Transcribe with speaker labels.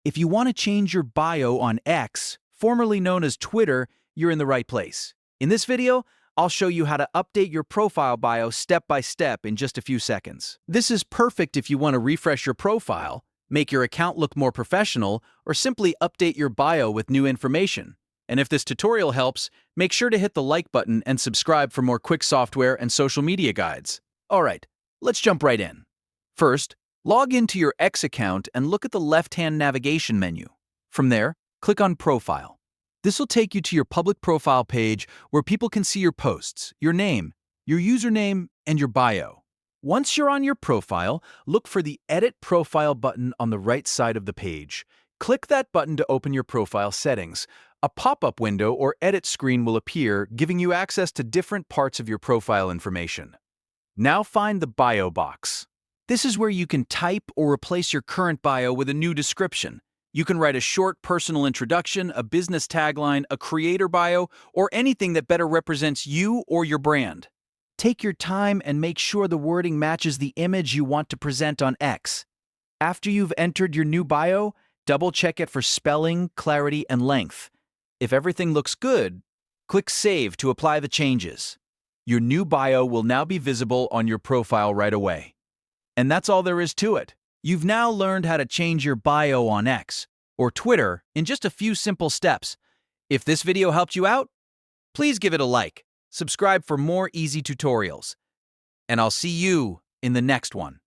Speaker 1: If you want to change your bio on X, formerly known as Twitter, you're in the right place. In this video, I'll show you how to update your profile bio step by step in just a few seconds. This is perfect if you want to refresh your profile, make your account look more professional, or simply update your bio with new information. And if this tutorial helps, make sure to hit the like button and subscribe for more quick software and social media guides. Alright, let's jump right in. First, log into your X account and look at the left-hand navigation menu. From there, click on Profile. This will take you to your public profile page where people can see your posts, your name, your username, and your bio. Once you're on your profile, look for the Edit Profile button on the right side of the page. Click that button to open your profile settings. A pop-up window or edit screen will appear, giving you access to different parts of your profile information. Now find the Bio box. This is where you can type or replace your current bio with a new description. You can write a short personal introduction, a business tagline, a creator bio, or anything that better represents you or your brand. Take your time and make sure the wording matches the image you want to present on X. After you've entered your new bio, double-check it for spelling, clarity, and length. If everything looks good, click Save to apply the changes. Your new bio will now be visible on your profile right away. And that's all there is to it. You've now learned how to change your bio on X or Twitter in just a few simple steps. If this video helped you out, please give it a like, subscribe for more easy tutorials, and I'll see you in the next one.